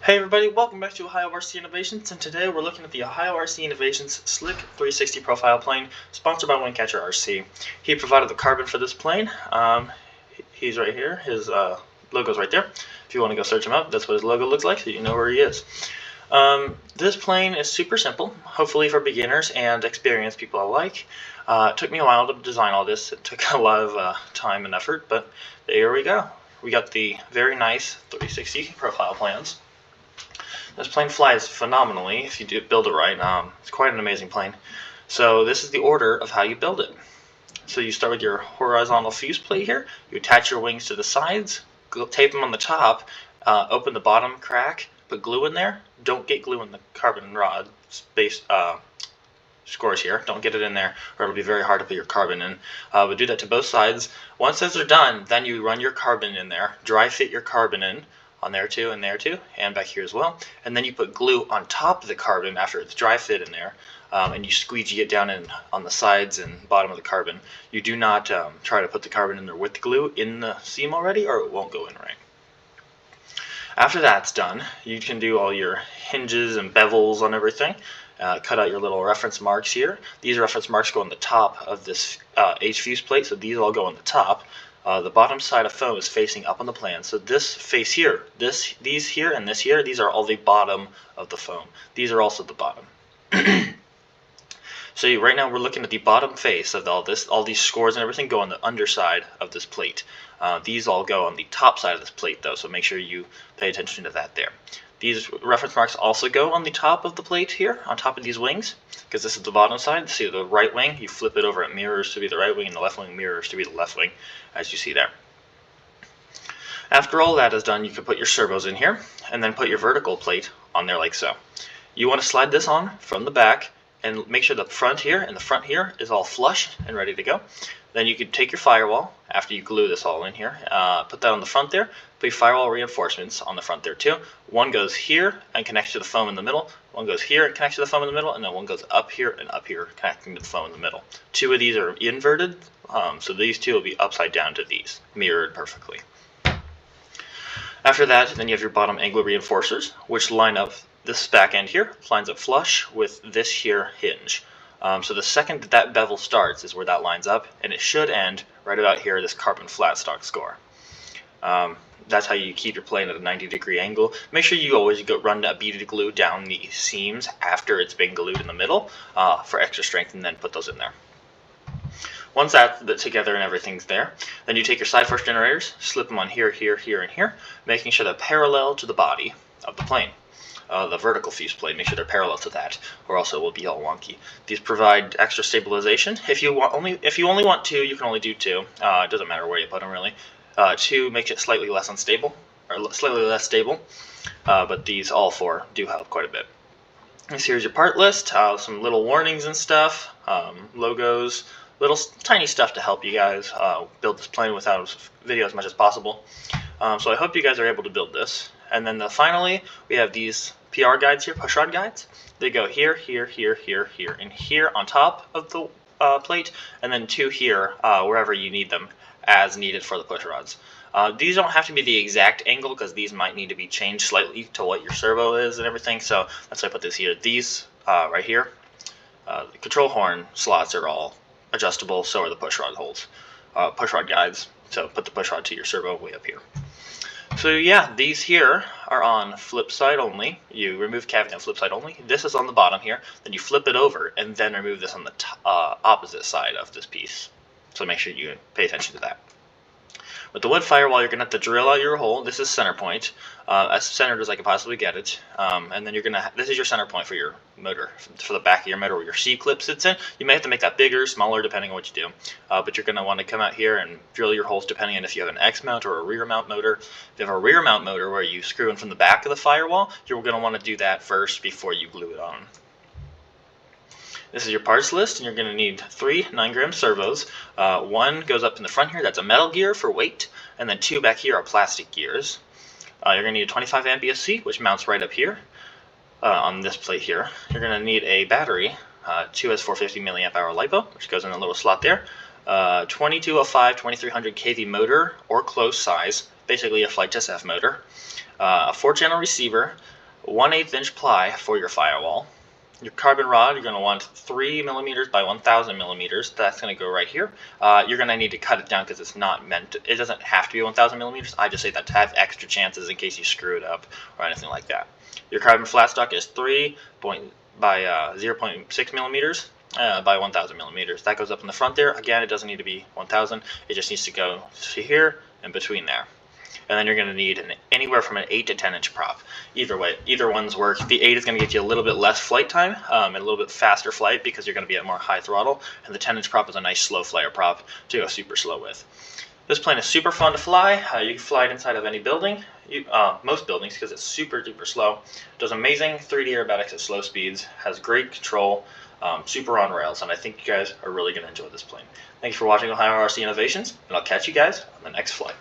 Hey everybody, welcome back to Ohio RC Innovations, and today we're looking at the Ohio RC Innovations Slick 360 profile plane, sponsored by Windcatcher RC. He provided the carbon for this plane. He's right here, his logo's right there. If you want to go search him up, that's what his logo looks like, so you know where he is. This plane is super simple, hopefully for beginners and experienced people alike. It took me a while to design all this. It took a lot of time and effort, but there we go. We got the very nice 360 profile plans. This plane flies phenomenally if you do build it right. It's quite an amazing plane. So this is the order of how you build it. So you start with your horizontal fuse plate here. You attach your wings to the sides, tape them on the top, open the bottom crack, put glue in there. Don't get glue in the carbon rod space scores here. Don't get it in there or it'll be very hard to put your carbon in. But do that to both sides. Once those are done, then you run your carbon in there, dry fit your carbon in on there too, and back here as well. And then you put glue on top of the carbon after it's dry fit in there, and you squeegee it down in on the sides and bottom of the carbon. You do not try to put the carbon in there with the glue in the seam already, or it won't go in right. After that's done, you can do all your hinges and bevels on everything. Cut out your little reference marks here. These reference marks go on the top of this H fuse plate, so these all go on the top. The bottom side of foam is facing up on the plan. So this face here, these here, and this here, these are all the bottom of the foam. These are also the bottom. So right now we're looking at the bottom face of all this. All these scores and everything go on the underside of this plate. These all go on the top side of this plate though, so make sure you pay attention to that there. These reference marks also go on the top of the plate here, on top of these wings, because this is the bottom side. See the right wing, you flip it over, it mirrors to be the right wing, and the left wing mirrors to be the left wing, as you see there. After all that is done, you can put your servos in here, and then put your vertical plate on there like so. You want to slide this on from the back, and make sure the front here and the front here is all flush and ready to go. Then you can take your firewall, after you glue this all in here, put that on the front there, put your firewall reinforcements on the front there too. One goes here and connects to the foam in the middle, one goes here and connects to the foam in the middle, and then one goes up here and up here connecting to the foam in the middle. Two of these are inverted, so these two will be upside down to these, mirrored perfectly. After that, then you have your bottom angle reinforcers, which line up this back end here, lines up flush with this here hinge. So the second that bevel starts is where that lines up, and it should end right about here, this carbon flat stock score. That's how you keep your plane at a 90-degree angle. Make sure you always run a beaded glue down the seams after it's been glued in the middle for extra strength, and then put those in there. Once that's together and everything's there, then you take your side force generators, slip them on here, here, here, and here, making sure they're parallel to the body of the plane. The vertical fuse plate, make sure they're parallel to that, or else it will be all wonky. These provide extra stabilization. If you only want two, you can only do two. It doesn't matter where you put them really. Two makes it slightly less unstable, or slightly less stable, but these all four do help quite a bit. Here's your part list, some little warnings and stuff, logos, little tiny stuff to help you guys build this plane without video as much as possible. So I hope you guys are able to build this. And then finally, we have these PR guides here, pushrod guides. They go here, here, here, here, here, and here on top of the plate, and then two here wherever you need them as needed for the pushrods. These don't have to be the exact angle because these might need to be changed slightly to what your servo is and everything, so that's why I put this here. These right here, the control horn slots are all adjustable, so are the pushrod holes, pushrod guides, so put the pushrod to your servo way up here. So yeah, these here are on flip side only. You remove cavity on flip side only. This is on the bottom here. Then you flip it over and then remove this on the opposite side of this piece. So make sure you pay attention to that. With the wood firewall, you're going to have to drill out your hole. This is center point, as centered as I can possibly get it. And then you're going to, this is your center point for your motor, for the back of your motor where your C-clip sits in. You may have to make that bigger, smaller, depending on what you do. But you're going to want to come out here and drill your holes depending on if you have an X-mount or a rear mount motor. If you have a rear mount motor where you screw in from the back of the firewall, you're going to want to do that first before you glue it on. This is your parts list, and you're going to need 3 9-gram servos. One goes up in the front here, that's a metal gear for weight, and then 2 back here are plastic gears. You're going to need a 25 amp ESC, which mounts right up here on this plate here. You're going to need a battery, 2S450 milliamp hour LiPo, which goes in a little slot there. 2205 2300 kV motor or close size, basically a flight test F motor. A 4-channel receiver, 1/8 inch ply for your firewall. Your carbon rod, you're going to want 3 millimeters by 1,000 millimeters. That's going to go right here. You're going to need to cut it down because it's not meant to, it doesn't have to be 1,000 millimeters. I just say that to have extra chances in case you screw it up or anything like that. Your carbon flat stock is 3 by 0.6 millimeters by 1,000 millimeters. That goes up in the front there. Again, it doesn't need to be 1,000. It just needs to go to here and between there. And then you're going to need anywhere from an 8 to 10 inch prop. Either way, either one's work. The 8 is going to get you a little bit less flight time and a little bit faster flight because you're going to be at more high throttle. And the 10 inch prop is a nice slow flyer prop to go super slow with. This plane is super fun to fly. You can fly it inside of any building, most buildings, because it's super duper slow. It does amazing 3D aerobatics at slow speeds, has great control, super on rails, and I think you guys are really going to enjoy this plane. Thank you for watching Ohio RC Innovations, and I'll catch you guys on the next flight.